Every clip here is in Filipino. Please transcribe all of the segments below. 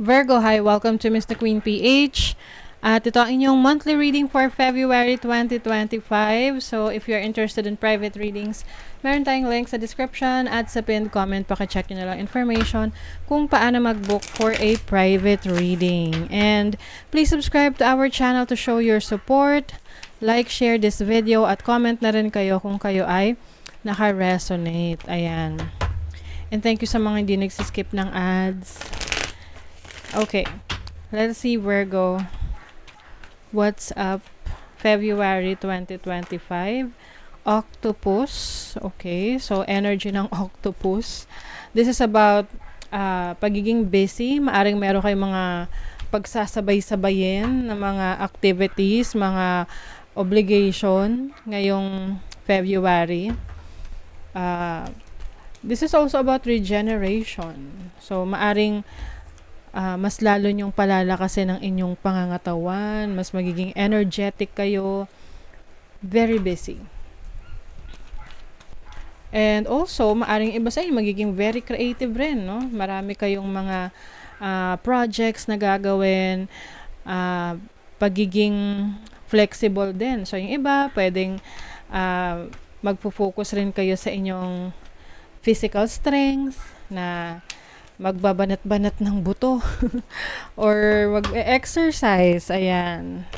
Virgo, hi! Welcome to Miss the Queen PH. At ito ang inyong monthly reading for February 2025. So, if you're interested in private readings, meron tayong link sa description at sa pinned comment. Paki-check nyo na lang information kung paano mag-book for a private reading. And please subscribe to our channel to show your support. Like, share this video at comment na rin kayo kung kayo ay naka-resonate. Ayan. And thank you sa mga hindi nagsiskip ng ads. Okay, let's see Virgo. What's up? February 2025. Octopus. Okay, so energy ng octopus. This is about pagiging busy. Maaring meron kayong mga pagsasabay-sabayin ng mga activities, mga obligation ngayong February. This is also about regeneration. So, maaring mas lalo nyong palalakasin ang inyong pangangatawan, mas magiging energetic kayo, very busy. And also, maaring iba sa inyo, magiging very creative rin, no? Marami kayong mga projects na gagawin, pagiging flexible din. So, yung iba, pwedeng magpo-focus rin kayo sa inyong physical strength, na magbabanat-banat ng buto or mag-exercise, ayan.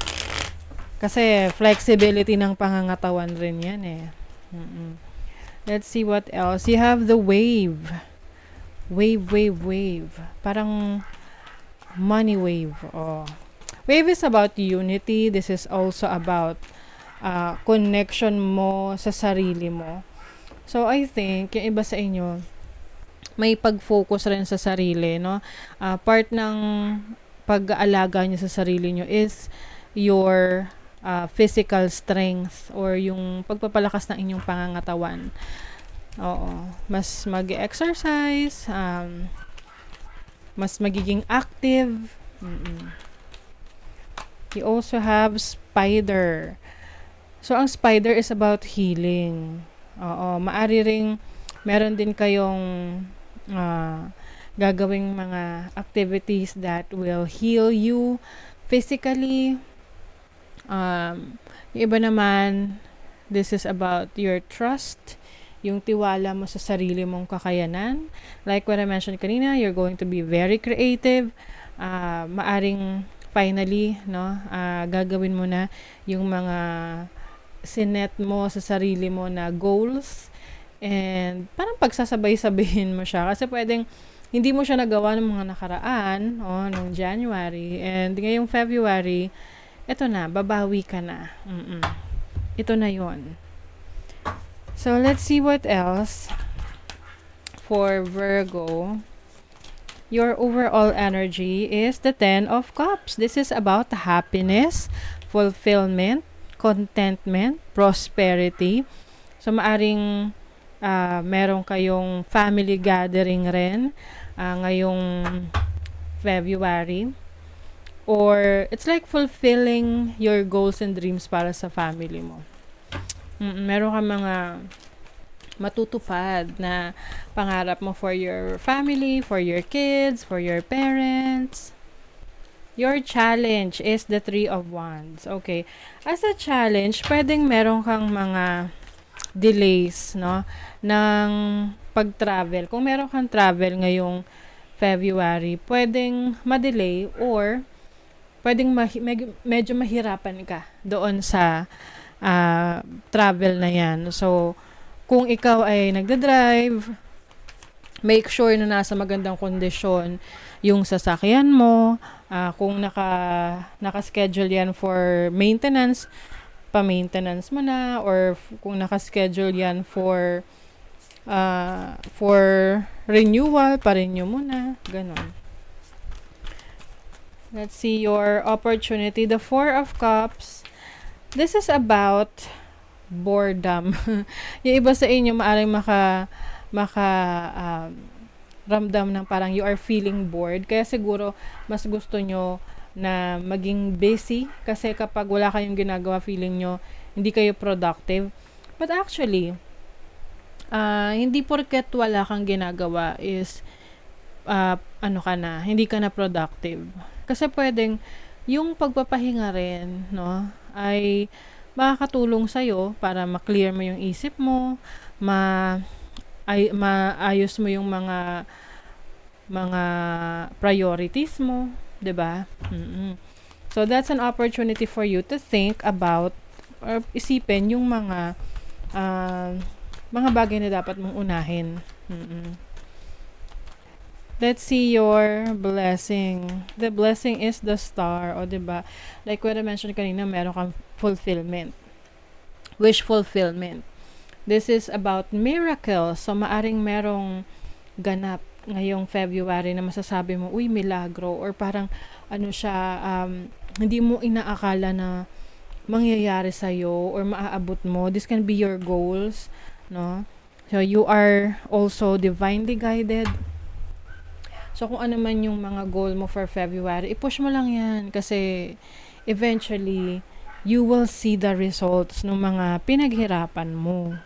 Kasi flexibility ng pangangatawan rin yan eh. Let's see what else. You have the wave. Wave. Parang money wave. Oh. Wave is about unity. This is also about connection mo sa sarili mo. So, I think, yung iba sa inyo, may pag-focus rin sa sarili, no? Part ng pag-aalaga nyo sa sarili nyo is your physical strength or yung pagpapalakas ng inyong pangangatawan. Oo. Mas mag-exercise, mas magiging active. You also have spider. So, ang spider is about healing. Oo. Maari ring meron din kayong gagawing mga activities that will heal you physically. Yung iba naman, this is about your trust, yung tiwala mo sa sarili mong kakayanan. Like what I mentioned kanina, you're going to be very creative. Maaring finally, no, gagawin mo na yung mga sinet mo sa sarili mo na goals. And parang pagsasabay-sabihin mo siya. Kasi pwedeng hindi mo siya nagawa ng mga nakaraan, noong January. And ngayong February, eto na, babawi ka na. Ito na yon. So, let's see what else for Virgo. Your overall energy is the 10 of Cups. This is about happiness, fulfillment, contentment, prosperity. So, maaring meron kayong family gathering rin ngayong February, or it's like fulfilling your goals and dreams para sa family mo. Meron ka mga matutupad na pangarap mo for your family, for your kids, for your parents. Your challenge is the 3 of Wands. Okay. As a challenge, pwedeng meron kang mga delays, no, ng pag-travel. Kung meron kang travel ngayong February, pwedeng ma-delay or pwedeng medyo mahirapan ka doon sa travel na yan. So, kung ikaw ay nagda-drive, make sure na nasa magandang kondisyon yung sasakyan mo. Kung naka-schedule yan for maintenance, pa-maintenance mo na, or kung naka-schedule yan for renewal, pa-renew mo na, ganon. Let's see your opportunity. The 4 of Cups. This is about boredom. Yung iba sa inyo maaring ramdam ng parang you are feeling bored. Kaya siguro mas gusto nyo na maging busy, kasi kapag wala kayong ginagawa, feeling nyo hindi kayo productive. But actually, hindi porket wala kang ginagawa is ano ka na, hindi ka na productive. Kasi pwedeng yung pagpapahinga rin, no, ay makakatulong sa'yo para ma-clear mo yung isip mo, ma maayos mo yung mga priorities mo, 'di ba? So that's an opportunity for you to think about or isipin yung ah, mga bagay na dapat mong unahin. Let's see your blessing. The blessing is the star, o 'di ba? Like what I mentioned kanina, meron kang fulfillment. Wish fulfillment. This is about miracles. So maaring merong ganap ngayong February na masasabi mo, uy, milagro, or parang ano siya, hindi mo inaakala na mangyayari sa'yo or maaabot mo. This can be your goals, no? So you are also divinely guided. So kung ano man yung mga goal mo for February, i-push mo lang yan kasi eventually you will see the results ng mga pinaghirapan mo.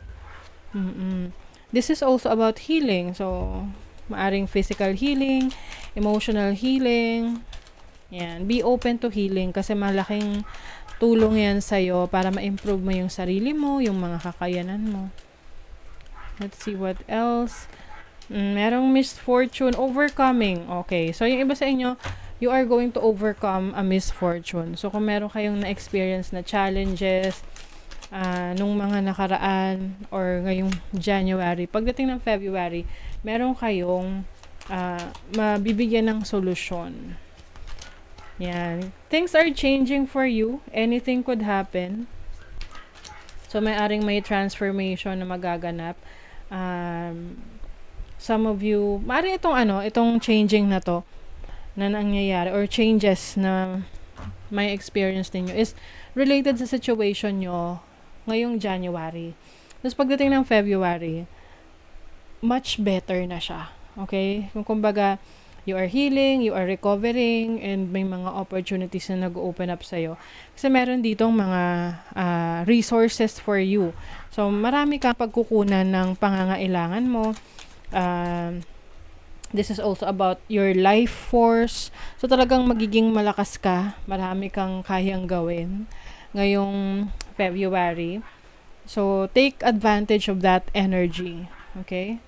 This is also about healing. So maaring physical healing, emotional healing. Yan, be open to healing kasi malaking tulong yan sa'yo para ma-improve mo yung sarili mo, yung mga kakayanan mo. Let's see what else. Merong misfortune, overcoming. Okay, so yung iba sa inyo, you are going to overcome a misfortune. So kung meron kayong na-experience na challenges, nung mga nakaraan or ngayong January, pagdating ng February, meron kayong mabibigyan ng solusyon. Yan. Things are changing for you. Anything could happen. So may transformation na magaganap. Some of you, maaring itong changing na to na nangyayari or changes na may experience ninyo is related sa situation nyo ngayong January. Tapos pagdating ng February, much better na siya. Okay? Kung kumbaga, you are healing, you are recovering, and may mga opportunities na nag-open up sa'yo. Kasi meron ditong mga resources for you. So, marami kang pagkukunan ng pangangailangan mo. This is also about your life force. So, talagang magiging malakas ka. Marami kang kayang gawin ngayong February. So, take advantage of that energy. Okay?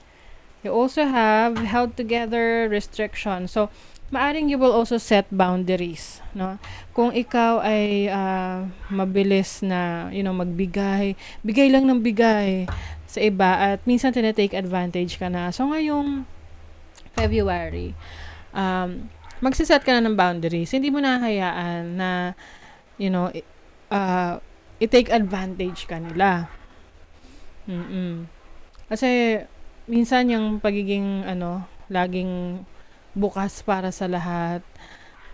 You also have held together restriction. So, maaring you will also set boundaries, no? Kung ikaw ay mabilis na, magbigay, bigay lang ng bigay sa iba at minsan tinatake advantage ka na. So, ngayong February, magsiset ka na ng boundaries. Hindi mo na hayaan na, i-take advantage ka nila. Kasi, minsan yung pagiging, laging bukas para sa lahat,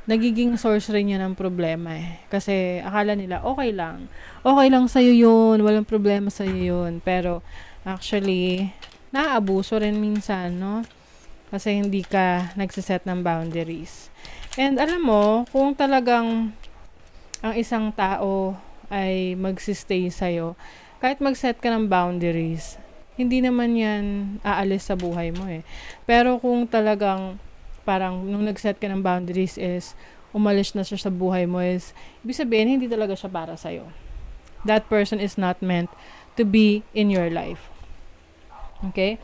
nagiging source rin yan ng problema eh. Kasi, akala nila, okay lang. Okay lang sa'yo yun. Walang problema sa'yo yun. Pero, actually, naaabuso rin minsan, no? Kasi hindi ka nagsiset ng boundaries. And alam mo, kung talagang ang isang tao ay magsistay sa'yo, kahit mag-set ka ng boundaries, hindi naman yan aalis sa buhay mo eh. Pero kung talagang parang nung nag-set ka ng boundaries is umalis na siya sa buhay mo is, ibig sabihin, hindi talaga siya para sa'yo. That person is not meant to be in your life. Okay?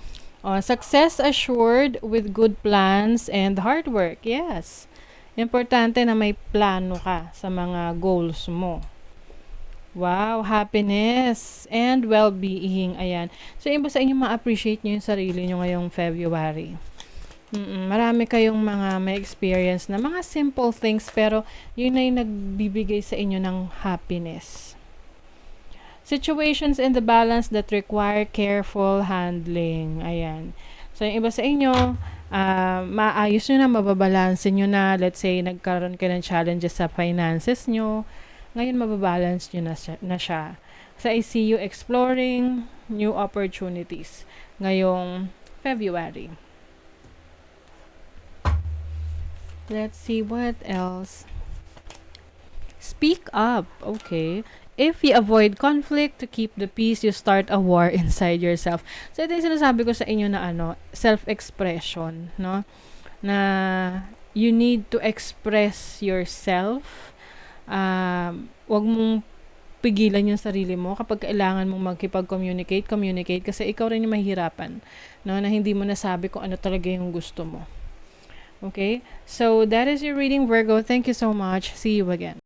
Success assured with good plans and hard work. Yes. Importante na may plano ka sa mga goals mo. Wow, happiness and well-being. Ayan. So, iba sa inyo ma-appreciate nyo yung sarili nyo ngayong February. Marami kayong mga may experience na mga simple things pero yun na yung nagbibigay sa inyo ng happiness. Situations in the balance that require careful handling. Ayan. So, yung iba sa inyo, maayos nyo na, mababalansin nyo na. Let's say, nagkaroon kayo ng challenges sa finances nyo. Ngayon, mababalance nyo na siya. So, I see you exploring new opportunities ngayong February. Let's see what else. Speak up. Okay. If you avoid conflict to keep the peace, you start a war inside yourself. So, ito yung sinasabi ko sa inyo na self-expression, no? na you need to express yourself. Wag mong pigilan yung sarili mo kapag kailangan mong communicate kasi ikaw rin yung mahirapan, no, na hindi mo nasabi kung ano talaga yung gusto mo. Okay? So, that is your reading, Virgo. Thank you so much. See you again.